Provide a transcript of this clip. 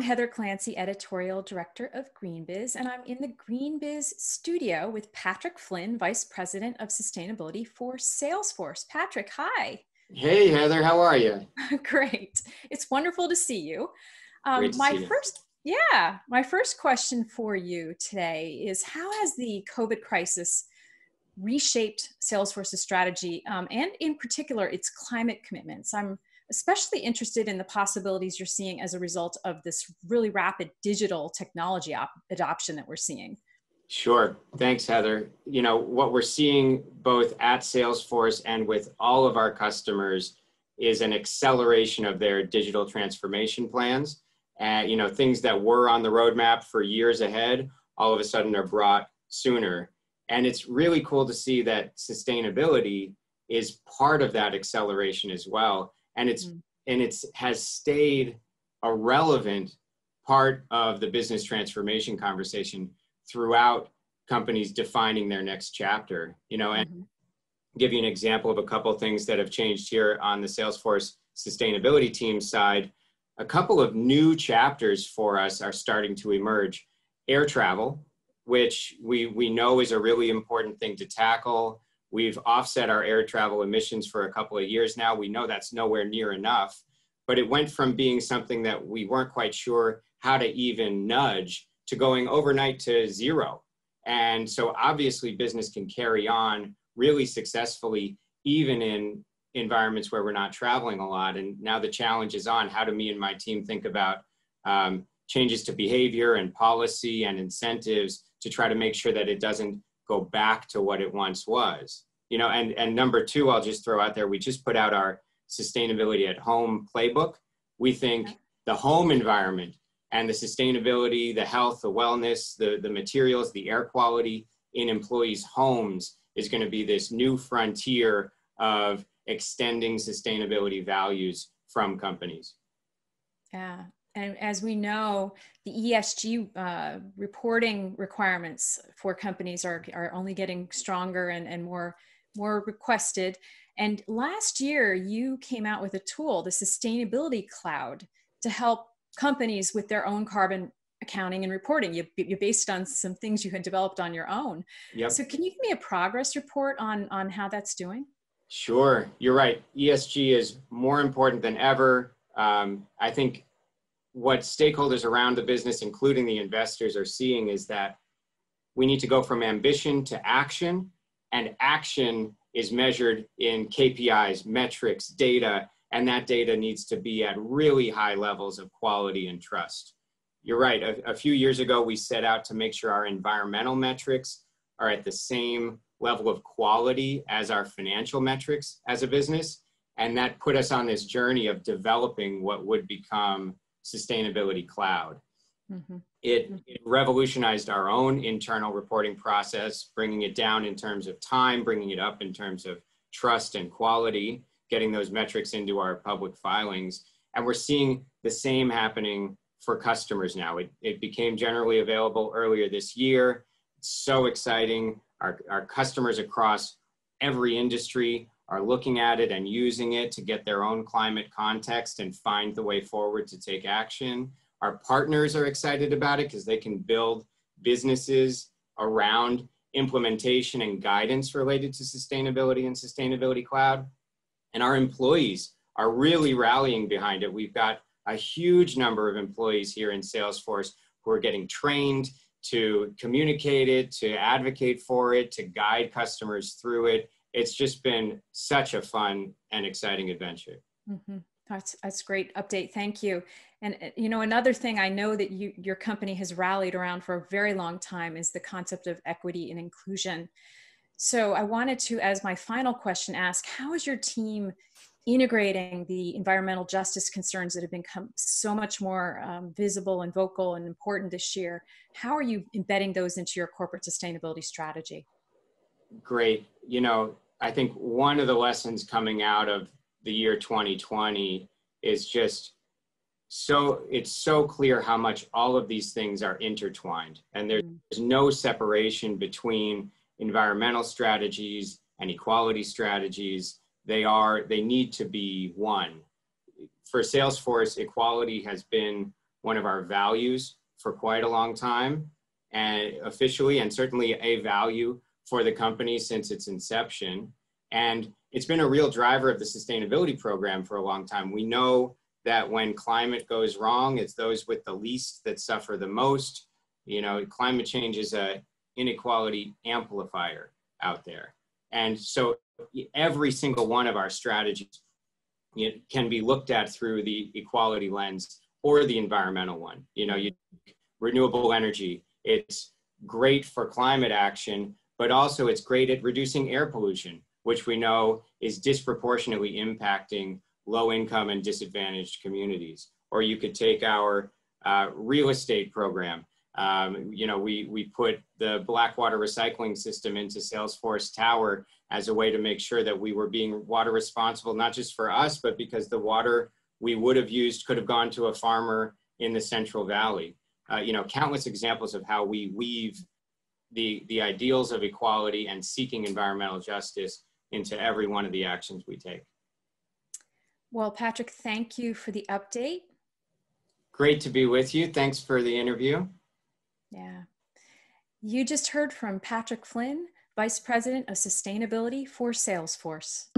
Heather Clancy, Editorial Director of GreenBiz, and I'm in the GreenBiz studio with Patrick Flynn, Vice President of Sustainability for Salesforce. Patrick, hi. Hey, Heather, how are you? Great. It's wonderful to see you. Great to see you. My first question for you today is, how has the COVID crisis reshaped Salesforce's strategy and in particular its climate commitments? I'm especially interested in the possibilities you're seeing as a result of this really rapid digital technology adoption that we're seeing. Sure. Thanks, Heather. You know, what we're seeing both at Salesforce and with all of our customers is an acceleration of their digital transformation plans. And, you know, things that were on the roadmap for years ahead, all of a sudden are brought sooner. And it's really cool to see that sustainability is part of that acceleration as well. And it has stayed a relevant part of the business transformation conversation throughout companies defining their next chapter. You know, and give you an example of a couple of things that have changed here on the Salesforce sustainability team side. A couple of new chapters for us are starting to emerge. Air travel, which we know is a really important thing to tackle. We've offset our air travel emissions for a couple of years now. We know that's nowhere near enough, but it went from being something that we weren't quite sure how to even nudge to going overnight to zero. And so obviously business can carry on really successfully, even in environments where we're not traveling a lot. And now the challenge is on, how do me and my team think about changes to behavior and policy and incentives to try to make sure that it doesn't go back to what it once was. You know, and number two, I'll just throw out there, we just put out our sustainability at home playbook. We think the home environment and the sustainability, the health, the wellness, the materials, the air quality in employees' homes is going to be this new frontier of extending sustainability values from companies. Yeah. And as we know, the ESG reporting requirements for companies are only getting stronger and more requested. And last year, you came out with a tool, the Sustainability Cloud, to help companies with their own carbon accounting and reporting. You based it on some things you had developed on your own. Yep. So can you give me a progress report on how that's doing? Sure, you're right. ESG is more important than ever. I think what stakeholders around the business, including the investors, are seeing is that we need to go from ambition to action, and action is measured in KPIs, metrics, data, and that data needs to be at really high levels of quality and trust. You're right. A few years ago, we set out to make sure our environmental metrics are at the same level of quality as our financial metrics as a business. And that put us on this journey of developing what would become Sustainability Cloud. It revolutionized our own internal reporting process, bringing it down in terms of time, bringing it up in terms of trust and quality, getting those metrics into our public filings. And we're seeing the same happening for customers now. It became generally available earlier this year. It's so exciting. Our customers across every industry are looking at it and using it to get their own climate context and find the way forward to take action. Our partners are excited about it because they can build businesses around implementation and guidance related to sustainability and Sustainability Cloud. And our employees are really rallying behind it. We've got a huge number of employees here in Salesforce who are getting trained to communicate it, to advocate for it, to guide customers through it. It's just been such a fun and exciting adventure. That's a great update. Thank you. And you know, another thing I know that your company has rallied around for a very long time is the concept of equity and inclusion. So I wanted to, as my final question, ask, how is your team integrating the environmental justice concerns that have become so much more visible and vocal and important this year? How are you embedding those into your corporate sustainability strategy? Great. You know, I think one of the lessons coming out of the year 2020 is just it's so clear how much all of these things are intertwined, and there's no separation between environmental strategies and equality strategies. They need to be one. For Salesforce, equality has been one of our values for quite a long time, and officially, and certainly a value for the company since its inception. And it's been a real driver of the sustainability program for a long time. We know that when climate goes wrong, it's those with the least that suffer the most. You know, climate change is an inequality amplifier out there. And so every single one of our strategies can be looked at through the equality lens or the environmental one. You know, renewable energy, it's great for climate action, but also it's great at reducing air pollution, which we know is disproportionately impacting low income and disadvantaged communities. Or you could take our real estate program. You know, we put the Blackwater recycling system into Salesforce Tower as a way to make sure that we were being water responsible, not just for us, but because the water we would have used could have gone to a farmer in the Central Valley. You know, countless examples of how we weave the ideals of equality and seeking environmental justice into every one of the actions we take. Well, Patrick, thank you for the update. Great to be with you. Thanks for the interview. Yeah. You just heard from Patrick Flynn, Vice President of Sustainability for Salesforce.